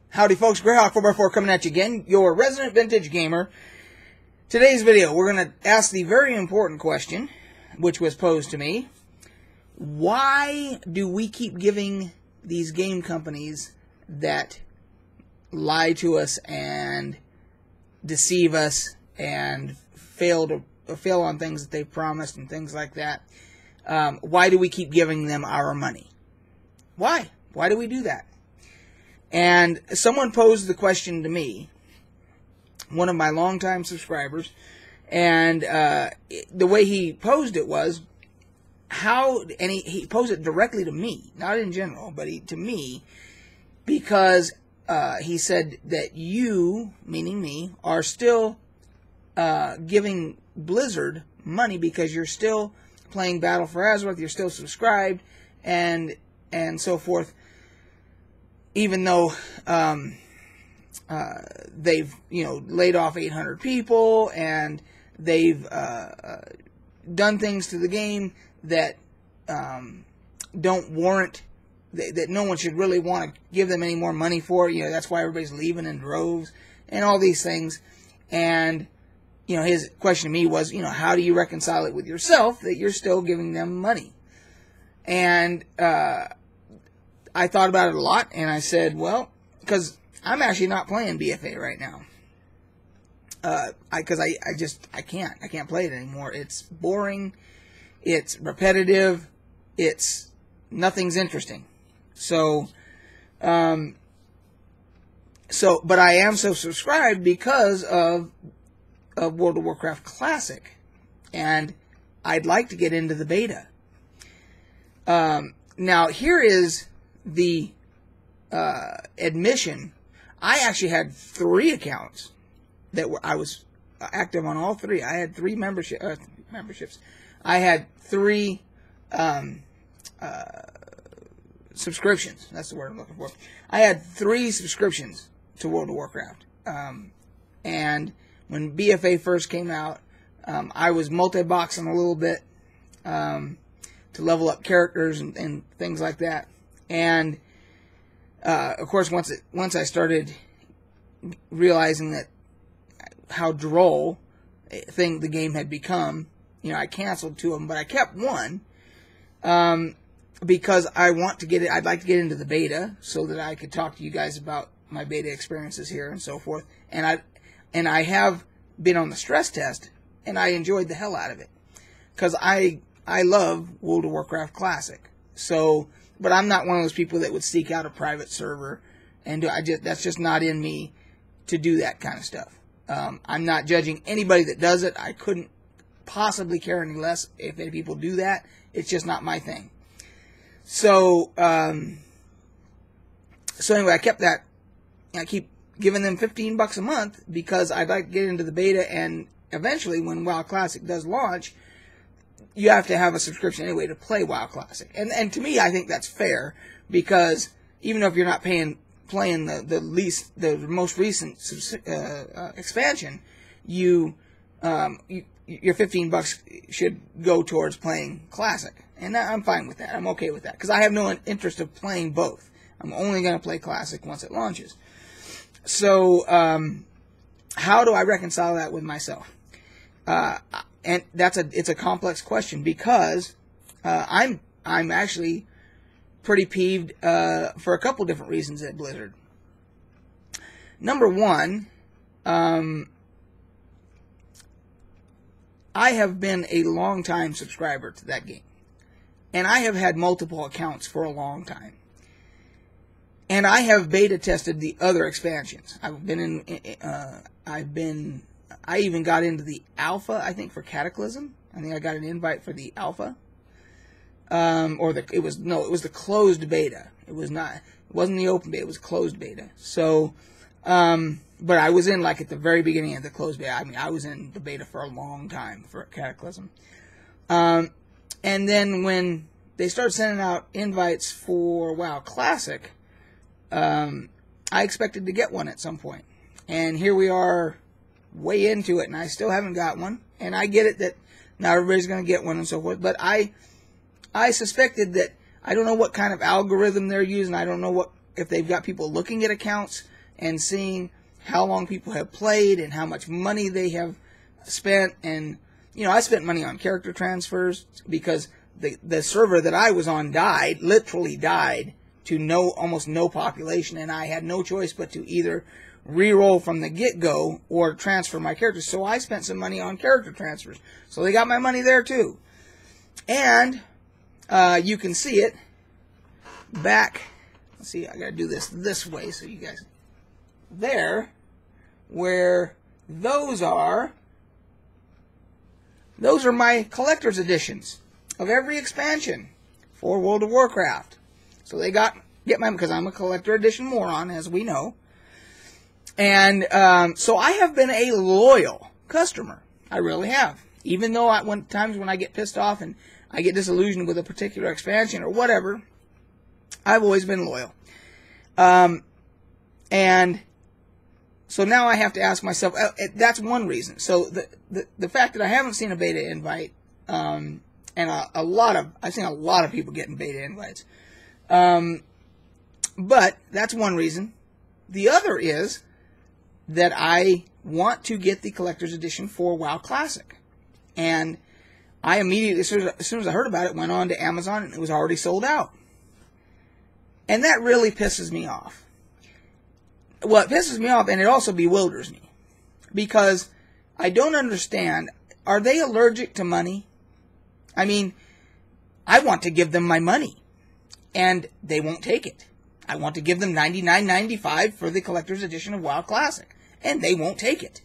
Howdy folks, Greyhawk 4x4 coming at you again, your resident vintage gamer. Today's video, we're going to ask the very important question, which was posed to me. Why do we keep giving these game companies that lie to us and deceive us and fail on things that they've promised and things like that, why do we keep giving them our money? Why? Why do we do that? And someone posed the question to me, one of my longtime subscribers, and the way he posed it was, and he posed it directly to me, not in general, but to me, because he said that you, meaning me, are still giving Blizzard money because you're still playing Battle for Azeroth, you're still subscribed, and so forth. Even though they've laid off 800 people and they've done things to the game that don't warrant, that no one should really want to give them any more money for. That's why everybody's leaving in droves and all these things. And his question to me was, how do you reconcile it with yourself that you're still giving them money? And I thought about it a lot, and I said, well, because I'm actually not playing BFA right now. Because I can't play it anymore. It's boring, it's repetitive, nothing's interesting. So, but I am so subscribed because of World of Warcraft Classic, and I'd like to get into the beta. Now, here is the admission. I actually had 3 accounts that I was active on all 3. I had 3 memberships. I had 3 subscriptions. That's the word I'm looking for. I had 3 subscriptions to World of Warcraft. And when BFA first came out, I was multi-boxing a little bit to level up characters and things like that. And of course, once I started realizing that how droll the game had become, I canceled 2 of them, but I kept 1 because I'd like to get into the beta so that I could talk to you guys about my beta experiences here and so forth. And I have been on the stress test, and I enjoyed the hell out of it because I love World of Warcraft Classic. So. But I'm not one of those people that would seek out a private server, and that's just not in me to do that kind of stuff. I'm not judging anybody that does it. I couldn't possibly care any less if any people do that. It's just not my thing. So, anyway, I kept that. I keep giving them $15 a month because I'd like to get into the beta, and eventually, when WoW Classic does launch, you have to have a subscription anyway to play WoW Classic. And to me, I think that's fair, because even if you're not playing the most recent expansion, your $15 should go towards playing Classic. And I'm fine with that. I'm okay with that, because I have no interest of playing both. I'm only going to play Classic once it launches. So, how do I reconcile that with myself? And it's a complex question, because I'm actually pretty peeved for a couple different reasons at Blizzard. Number one, I have been a long-time subscriber to that game, and I have had multiple accounts for a long time. And I have beta tested the other expansions. I even got into the alpha, I think, for Cataclysm. I think I got an invite for the alpha. It was the closed beta. It wasn't the open beta, it was closed beta. So, but I was in at the very beginning of the closed beta. I mean, I was in the beta for a long time for Cataclysm. And then when they started sending out invites for WoW Classic, I expected to get one at some point. And here we are, way into it, and I still haven't got one. And I get it that not everybody's going to get one and so forth, but I suspected that, I don't know what kind of algorithm they're using. I don't know if they've got people looking at accounts and seeing how long people have played and how much money they have spent. And, you know, I spent money on character transfers because the server that I was on died, literally died, to almost no population, and I had no choice but to either re-roll from the get-go or transfer my characters. So I spent some money on character transfers. So they got my money there too. And you can see it back. Let's see, I gotta do this way so you guys. There, where those are my collector's editions of every expansion for World of Warcraft. So they get my, because I'm a collector edition moron, as we know. And so I have been a loyal customer. I really have. Even though times when I get pissed off and I get disillusioned with a particular expansion or whatever, I've always been loyal. And so now I have to ask myself, that's one reason. So the fact that I haven't seen a beta invite, and I've seen a lot of people getting beta invites. But that's one reason. The other is that I want to get the collector's edition for WoW Classic. And I immediately, as soon as I heard about it, went on to Amazon and it was already sold out. And that really pisses me off. Well, it pisses me off and it also bewilders me. Because I don't understand, are they allergic to money? I mean, I want to give them my money. And they won't take it. I want to give them $99.95 for the collector's edition of WoW Classic. And they won't take it.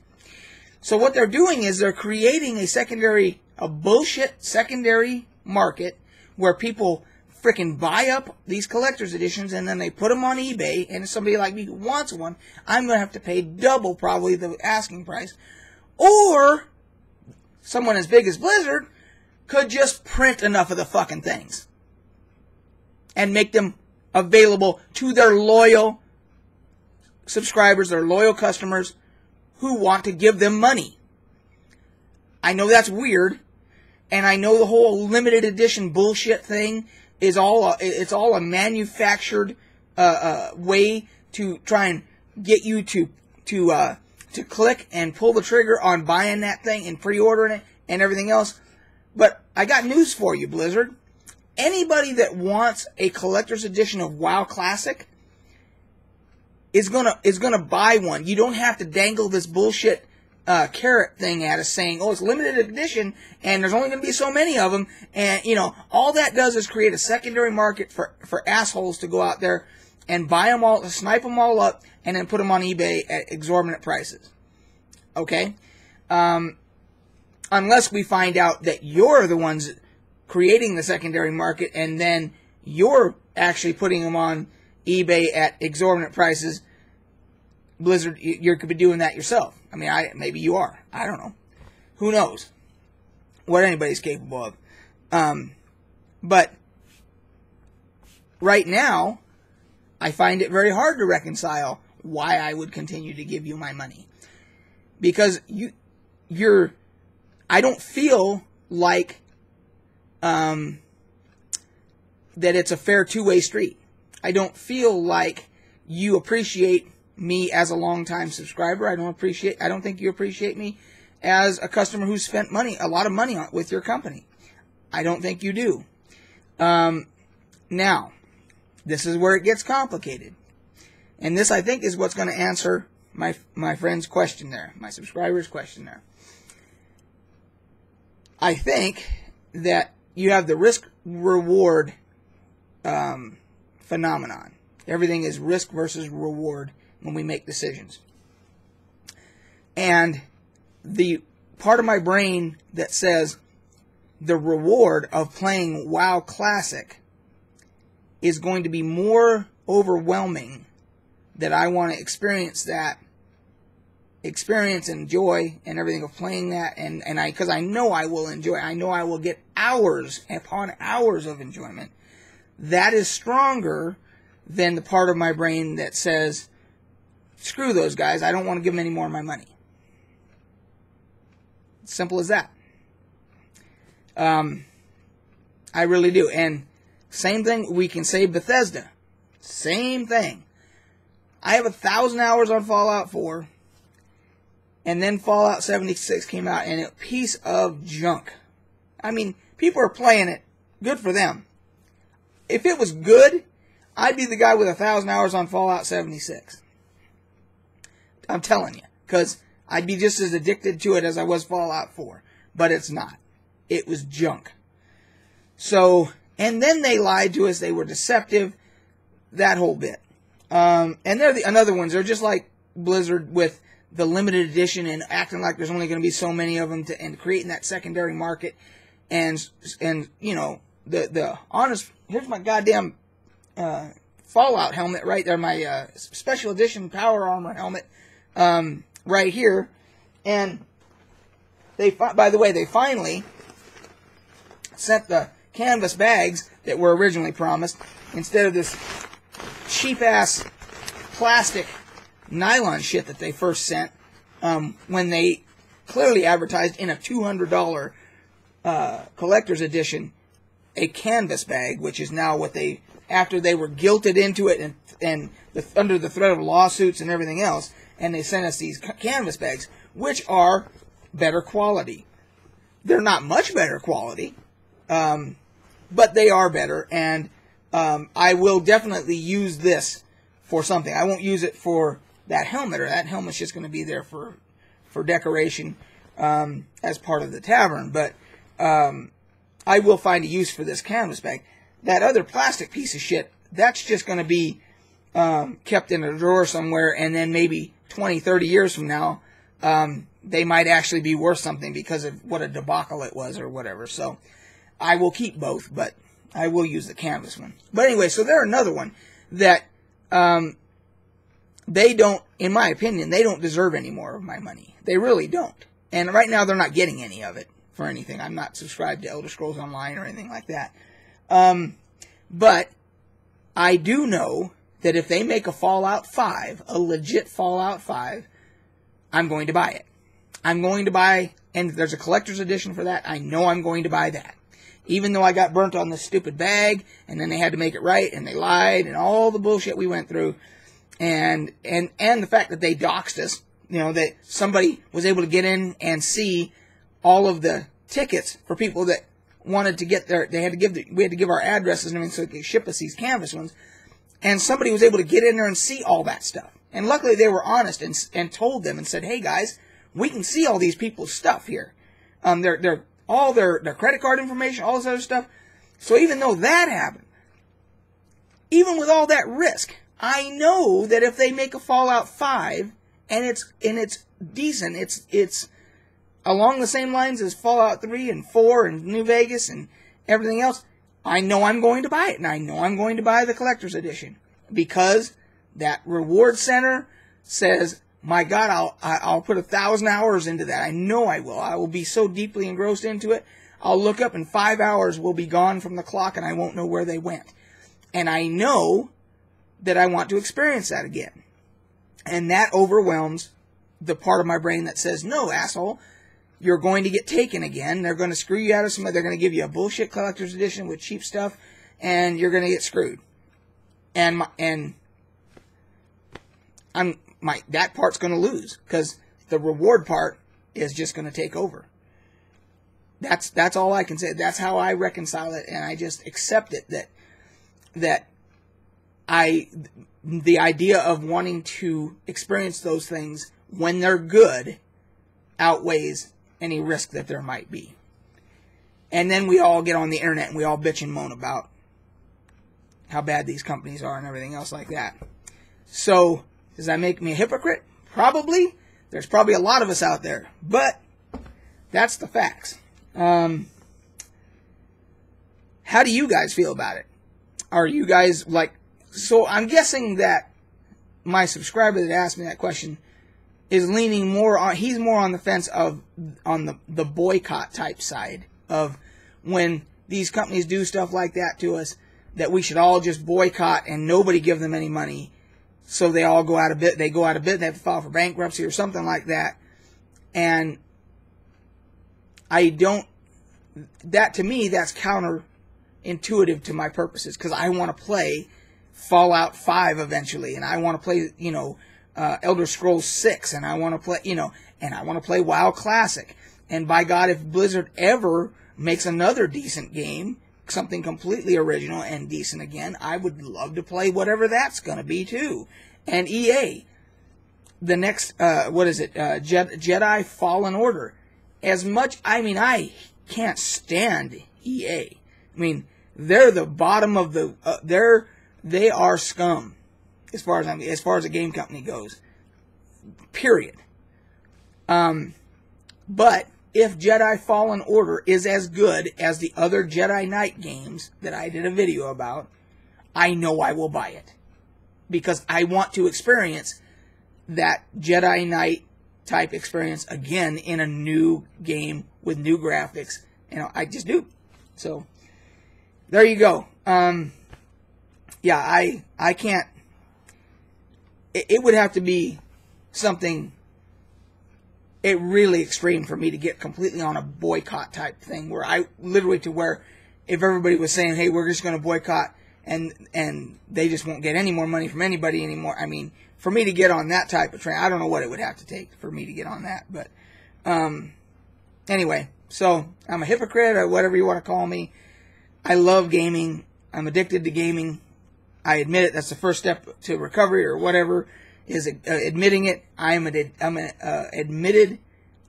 So what they're doing is they're creating a bullshit secondary market where people frickin' buy up these collector's editions and then they put them on eBay, and if somebody like me who wants one, I'm going to have to pay double probably the asking price. Or someone as big as Blizzard could just print enough of the fucking things and make them available to their loyal subscribers, their loyal customers who want to give them money. I know that's weird, and I know the whole limited edition bullshit thing is all a manufactured way to try and get you to click and pull the trigger on buying that thing and pre-ordering it and everything else. But I got news for you, Blizzard. Anybody that wants a collector's edition of WoW Classic is gonna buy one. You don't have to dangle this bullshit carrot thing at us saying, oh, it's limited edition and there's only going to be so many of them. And, you know, all that does is create a secondary market for assholes to go out there and buy them all, snipe them all up, and then put them on eBay at exorbitant prices. Okay? Unless we find out that you're the ones creating the secondary market and then you're actually putting them on eBay at exorbitant prices. Blizzard, you could be doing that yourself. I mean, maybe you are. I don't know. Who knows what anybody's capable of. But right now, I find it very hard to reconcile why I would continue to give you my money. Because I don't feel like that it's a fair two-way street. I don't feel like you appreciate me as a longtime subscriber. I don't think you appreciate me as a customer who spent a lot of money with your company. I don't think you do. Now, this is where it gets complicated. And this, I think, is what's going to answer my friend's question there, my subscriber's question there. I think that you have the risk-reward phenomenon. Everything is risk versus reward when we make decisions. And the part of my brain that says the reward of playing WoW Classic is going to be more overwhelming, that I want to experience and joy and everything of playing that, and because I know I will enjoy it. I know I will get hours upon hours of enjoyment. That is stronger than the part of my brain that says, screw those guys, I don't want to give them any more of my money. Simple as that. I really do. And same thing, we can say Bethesda. Same thing. I have 1,000 hours on Fallout 4, and then Fallout 76 came out, and a piece of junk. I mean, people are playing it. Good for them. If it was good, I'd be the guy with 1,000 hours on Fallout 76. I'm telling you, because I'd be just as addicted to it as I was Fallout 4. But it's not. It was junk. So, and then they lied to us. They were deceptive. That whole bit. And they're another ones. They're just like Blizzard with the limited edition and acting like there's only going to be so many of them and creating that secondary market. And you know, the honest, here's my goddamn Fallout helmet right there, my special edition power armor helmet right here. And they, by the way, they finally sent the canvas bags that were originally promised instead of this cheap-ass plastic nylon shit that they first sent when they clearly advertised in a $200 collector's edition a canvas bag, which is now what they, after they were guilted into it and under the threat of lawsuits and everything else, and they sent us these canvas bags, which are better quality. They're not much better quality, but they are better, and I will definitely use this for something. I won't use it for that helmet, or that helmet's just going to be there for decoration as part of the tavern, but I will find a use for this canvas bag. That other plastic piece of shit, that's just going to be kept in a drawer somewhere, and then maybe 20, 30 years from now, they might actually be worth something because of what a debacle it was or whatever. So I will keep both, but I will use the canvas one. But anyway, so they're another one that they don't, in my opinion, they don't deserve any more of my money. They really don't. And right now they're not getting any of it for anything. I'm not subscribed to Elder Scrolls Online or anything like that. But I do know that if they make a Fallout 5, a legit Fallout 5, I'm going to buy it. I'm going to buy, and there's a collector's edition for that. I know I'm going to buy that. Even though I got burnt on this stupid bag, and then they had to make it right, and they lied, and all the bullshit we went through, and the fact that they doxed us, you know, that somebody was able to get in and see all of the tickets for people that wanted to get their, we had to give our addresses and everything so they could ship us these canvas ones, and somebody was able to get in there and see all that stuff. And luckily they were honest and told them and said, hey guys, we can see all these people's stuff here. All their credit card information, all this other stuff. So even though that happened, even with all that risk, I know that if they make a Fallout 5 and it's decent, it's along the same lines as Fallout 3 and 4 and New Vegas and everything else, I know I'm going to buy it, and I know I'm going to buy the collector's edition because that reward center says, my God, I'll put 1,000 hours into that. I know I will. I will be so deeply engrossed into it. I'll look up and 5 hours will be gone from the clock and I won't know where they went. And I know that I want to experience that again. And that overwhelms the part of my brain that says, no, asshole, you're going to get taken again. They're going to screw you out of something. They're going to give you a bullshit collector's edition with cheap stuff, and you're going to get screwed. And that part's going to lose because the reward part is just going to take over. That's all I can say. That's how I reconcile it, and I just accept it that the idea of wanting to experience those things when they're good outweighs any risk that there might be. And then we all get on the internet and we all bitch and moan about how bad these companies are and everything else like that. So, does that make me a hypocrite? Probably. There's probably a lot of us out there. But, that's the facts. How do you guys feel about it? Are you guys like... So, I'm guessing that my subscriber that asked me that question is leaning more on... He's more on the fence on the boycott type side of when these companies do stuff like that to us, that we should all just boycott and nobody give them any money. So they all go out of bit. They go out of bit. They have to file for bankruptcy or something like that. And I don't... That, to me, that's counterintuitive to my purposes. Because I want to play Fallout 5 eventually, and I want to play, Elder Scrolls 6, and I want to play, and I want to play WoW Classic. And by God, if Blizzard ever makes another decent game, something completely original and decent again, I would love to play whatever that's going to be too. And EA, the next, Jedi Fallen Order. As much, I can't stand EA. They're the bottom of the, they are scum, as far as a game company goes. Period. But if Jedi Fallen Order is as good as the other Jedi Knight games that I did a video about, I know I will buy it. Because I want to experience that Jedi Knight type experience again in a new game with new graphics. I just do. So, there you go. Yeah, I can't. It would have to be something really extreme for me to get completely on a boycott type thing, where if everybody was saying, hey, we're just going to boycott, and they just won't get any more money from anybody anymore. For me to get on that type of train, I don't know what it would have to take for me to get on that. But anyway, so I'm a hypocrite or whatever you want to call me. I love gaming. I'm addicted to gaming. I admit it. That's the first step to recovery or whatever, is admitting it. I'm an admitted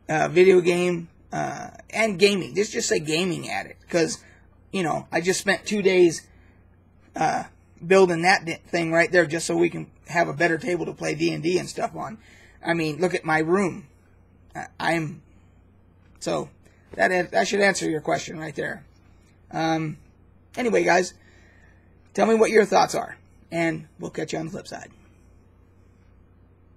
video game and gaming. Just say gaming addict, because I just spent 2 days building that thing right there just so we can have a better table to play D&D and stuff on. Look at my room. So that should answer your question right there. Anyway, guys, tell me what your thoughts are, and we'll catch you on the flip side.